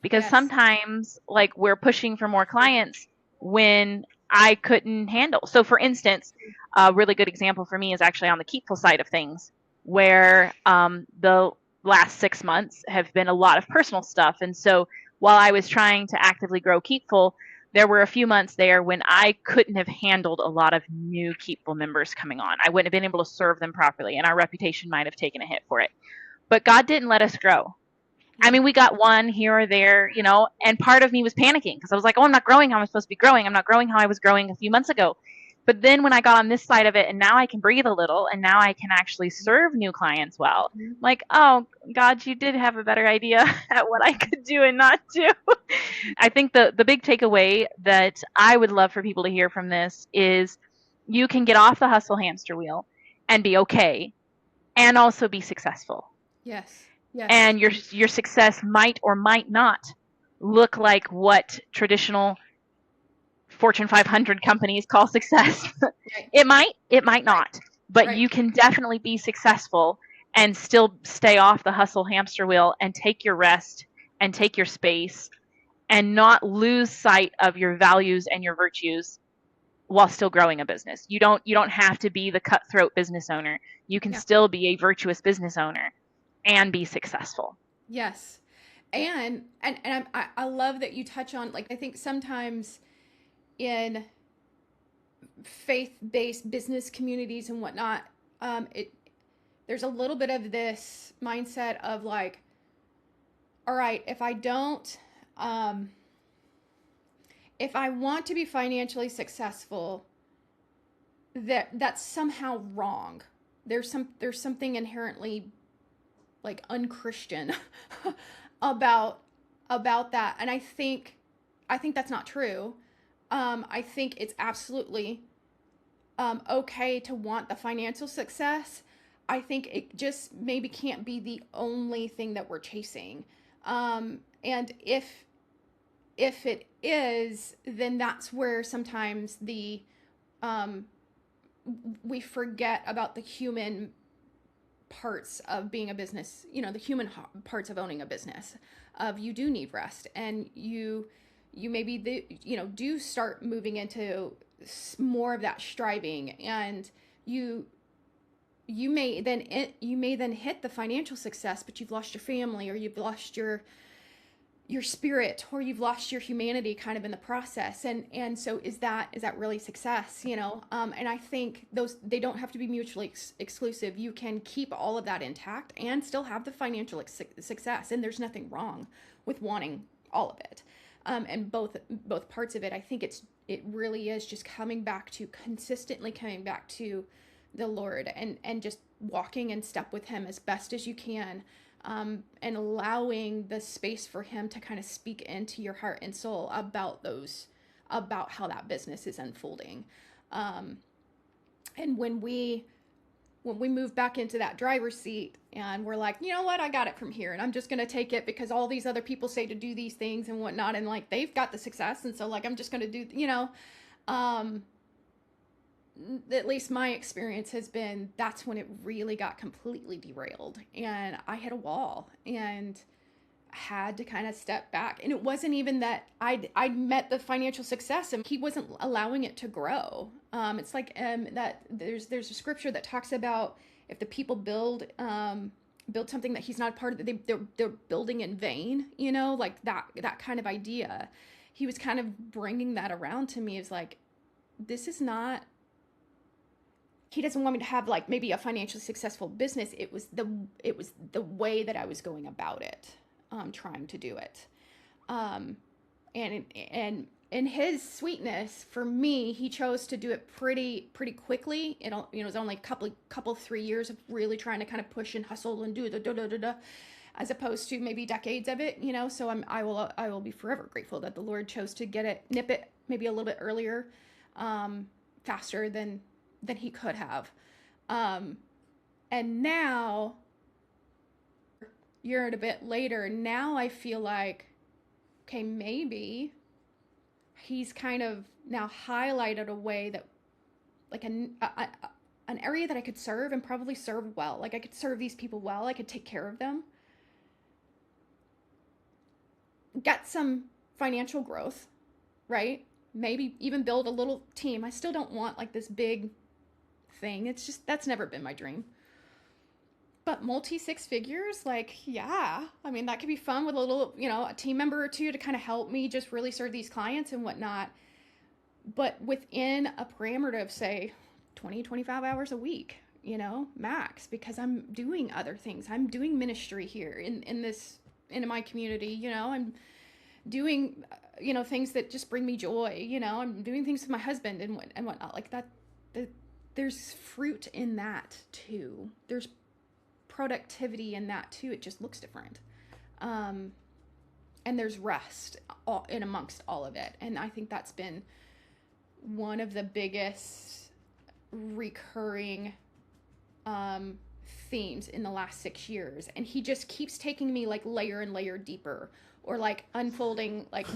Because sometimes, like, we're pushing for more clients when I couldn't handle. So, for instance, a really good example for me is actually on the Keepful side of things, where the last 6 months have been a lot of personal stuff. And so while I was trying to actively grow Keepful, there were a few months there when I couldn't have handled a lot of new Keepful members coming on. I wouldn't have been able to serve them properly, and our reputation might have taken a hit for it. But God didn't let us grow. I mean, we got one here or there, and part of me was panicking because I was like, oh, I'm not growing how I'm supposed to be growing. I'm not growing how I was growing a few months ago. But then when I got on this side of it, and now I can breathe a little, and now I can actually serve new clients well, like, oh, God, you did have a better idea at what I could do and not do. I think the big takeaway that I would love for people to hear from this is you can get off the hustle hamster wheel and be okay, and also be successful. Yes. And your success might or might not look like what traditional Fortune 500 companies call success. It might not, but you can definitely be successful and still stay off the hustle hamster wheel and take your rest and take your space and not lose sight of your values and your virtues while still growing a business. You don't have to be the cutthroat business owner. You can Yeah. still be a virtuous business owner and be successful. Yes. I love that you touch on, like, I think sometimes in faith-based business communities and whatnot, it there's a little bit of this mindset of like, all right, um, if I want to be financially successful, that's somehow wrong. There's something inherently like unchristian about that, and I think that's not true. I think it's absolutely okay to want the financial success. I think it just maybe can't be the only thing that we're chasing. And if it is, then that's where sometimes the um, we forget about the human parts of being a business, the human parts of owning a business. Of you do need rest, and you maybe do start moving into more of that striving, and you you may then hit the financial success, but you've lost your family, or you've lost your spirit, or you've lost your humanity kind of in the process. And so is that really success? And I think those, they don't have to be mutually exclusive. You can keep all of that intact and still have the financial success, and there's nothing wrong with wanting all of it. And both parts of it. I think it really is just consistently coming back to the Lord, and just walking in step with him as best as you can, and allowing the space for him to kind of speak into your heart and soul about how that business is unfolding. And when we move back into that driver's seat, and we're like, you know what, I got it from here, and I'm just going to take it because all these other people say to do these things and whatnot, and like they've got the success, and so like I'm just going to do, um, at least my experience has been, that's when it really got completely derailed, and I hit a wall and had to kind of step back. And it wasn't even that I'd met the financial success and he wasn't allowing it to grow. It's like that there's a scripture that talks about, if the people build something that he's not a part of, they're building in vain, like that kind of idea. He was kind of bringing that around to me, is like, this is not, he doesn't want me to have like maybe a financially successful business. It was the way that I was going about it, trying to do it. And in his sweetness for me, he chose to do it pretty quickly. It was only a couple 3 years of really trying to kind of push and hustle and do the da da da da, as opposed to maybe decades of it. So I will be forever grateful that the Lord chose to nip it maybe a little bit earlier, faster than he could have. And now, year and a bit later, now I feel like, okay, maybe he's kind of now highlighted a way that, like, an area that I could serve, and probably serve well. Like, I could serve these people well. I could take care of them. Get some financial growth, right? Maybe even build a little team. I still don't want like this big thing. It's just, that's never been my dream. But multi six figures, like, yeah, I mean, that could be fun with a little, a team member or two to kind of help me just really serve these clients and whatnot. But within a parameter of, say, 20, 25 hours a week, max, because I'm doing other things. I'm doing ministry here in my community. I'm doing, things that just bring me joy. I'm doing things with my husband and whatnot, like that. There's fruit in that too. There's productivity in that too. It just looks different. And there's rest in amongst all of it. And I think that's been one of the biggest recurring themes in the last 6 years. And he just keeps taking me like layer and layer deeper, or like unfolding like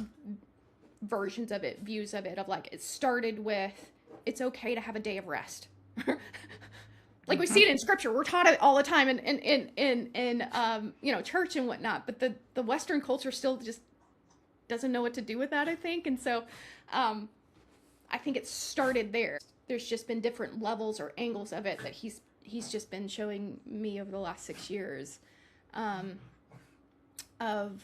versions of it, views of it, of like, it started with, it's okay to have a day of rest. Like we Hmm. see it in scripture. We're taught it all the time in church and whatnot. But the Western culture still just doesn't know what to do with that, I think. And so I think it started there. There's just been different levels or angles of it that he's just been showing me over the last 6 years, um, of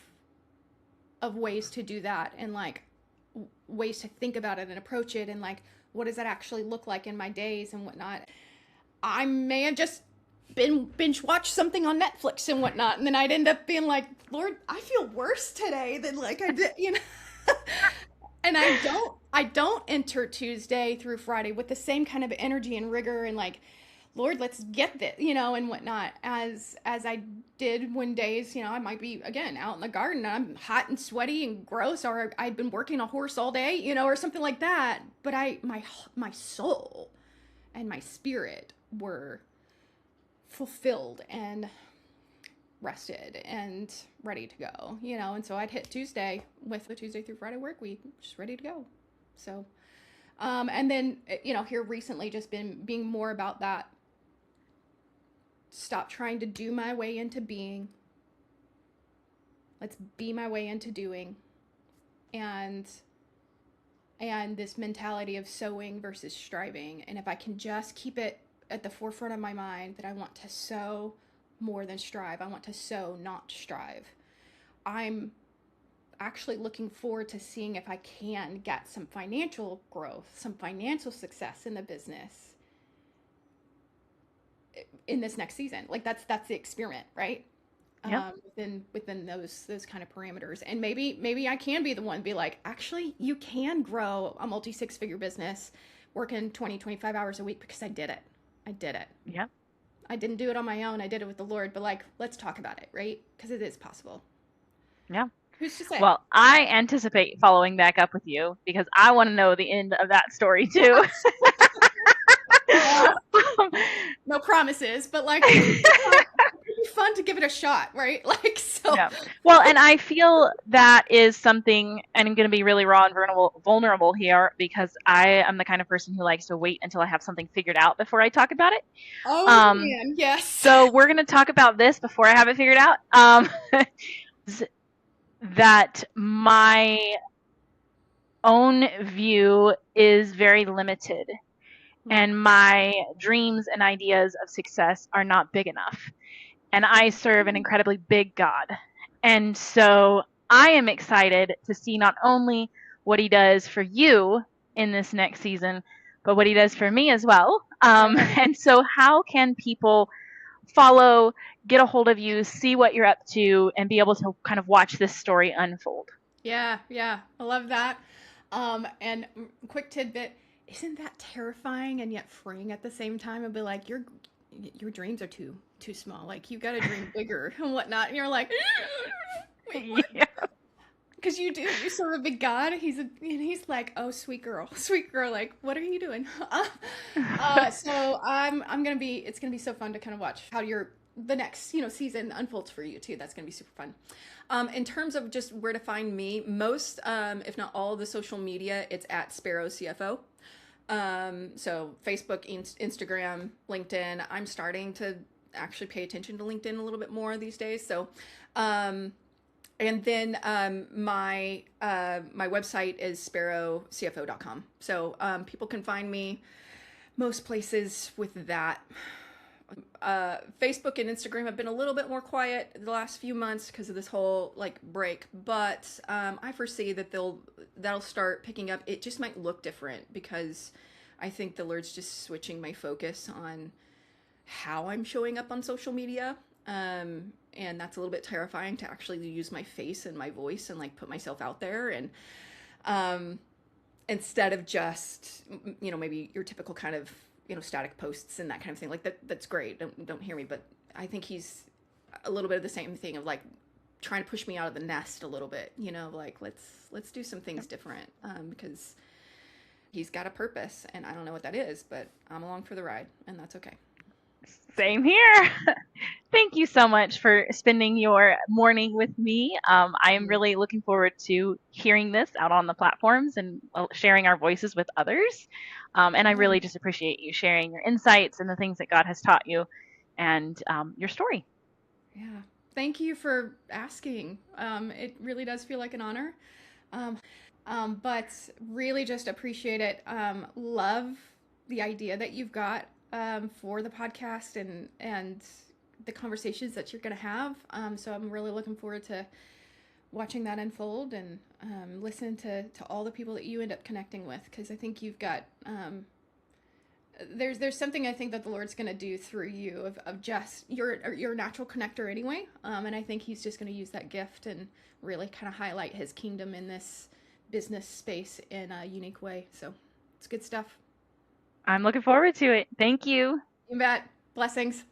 ways to do that, and like ways to think about it and approach it, and like what does that actually look like in my days and whatnot. I may have just been binge watch something on Netflix and whatnot, and then I'd end up being like, Lord, I feel worse today than like I did, And I don't enter Tuesday through Friday with the same kind of energy and rigor and like, Lord, let's get this, and whatnot, as I did when days, I might be again out in the garden and I'm hot and sweaty and gross, or I'd been working a horse all day, or something like that. But my soul and my spirit were fulfilled and rested and ready to go, and so I'd hit Tuesday with the Tuesday through Friday work week, just ready to go. So, and then, here recently just been being more about that. Stop trying to do my way into being. Let's be my way into doing. And this mentality of sowing versus striving. And if I can just keep it at the forefront of my mind that I want to sow more than strive, I want to sow, not strive. I'm actually looking forward to seeing if I can get some financial growth, some financial success in the business in this next season. Like that's the experiment, right? Yep. Within those kind of parameters, and maybe I can be the one to be like, actually, you can grow a multi six figure business working 20-25 hours a week, because I did it. Yep. I didn't do it on my own. I did it with the Lord. But like, let's talk about it, right? Because it is possible. Yeah. Who's to say? Well, I anticipate following back up with you because I want to know the end of that story too. Well, no promises, but like it'd be fun to give it a shot, right? Like so. Yeah. Well, and I feel that is something, and I'm going to be really raw and vulnerable here because I am the kind of person who likes to wait until I have something figured out before I talk about it. Oh Um, man, yes. so we're going to talk about this before I have it figured out. That my own view is very limited, and my dreams and ideas of success are not big enough. And I serve an incredibly big God. And so I am excited to see not only what he does for you in this next season, but what he does for me as well. And so, how can people follow, get a hold of you, see what you're up to, and be able to kind of watch this story unfold? Yeah, yeah, I love that. And quick tidbit: isn't that terrifying and yet freeing at the same time? It'd be like your dreams are too small. Like you got to dream bigger and whatnot. And you're like, wait, what? Yeah. Because you do. You serve a big God. He's like, oh, sweet girl, sweet girl. Like, what are you doing? So it's gonna be so fun to kind of watch how the next season unfolds for you too. That's gonna be super fun. In terms of just where to find me, most if not all of the social media, it's at Sparrow CFO. So Facebook, Instagram, LinkedIn. I'm starting to actually pay attention to LinkedIn a little bit more these days. So, and then my website is sparrowcfo.com. So people can find me most places with that. Facebook and Instagram have been a little bit more quiet the last few months because of this whole like break, but I foresee that that'll start picking up. It just might look different because I think the Lord's just switching my focus on how I'm showing up on social media. And that's a little bit terrifying to actually use my face and my voice and like put myself out there, and instead of just maybe your typical kind of static posts and that kind of thing. Like that's great, don't hear me, but I think he's a little bit of the same thing of like trying to push me out of the nest a little bit, like let's do some things different, because he's got a purpose and I don't know what that is, but I'm along for the ride, and that's okay. Same here. Thank you so much for spending your morning with me. I am really looking forward to hearing this out on the platforms and sharing our voices with others. And I Yeah. really just appreciate you sharing your insights and the things that God has taught you and your story. Yeah. Thank you for asking. It really does feel like an honor. Um, but really just appreciate it. Love the idea that you've got for the podcast and the conversations that you're going to have. So I'm really looking forward to watching that unfold and listen to all the people that you end up connecting with, because I think you've got there's something I think that the Lord's going to do through you of just you're a natural connector anyway, and I think He's just going to use that gift and really kind of highlight His kingdom in this business space in a unique way. So it's good stuff. I'm looking forward to it. Thank you. You bet. Blessings.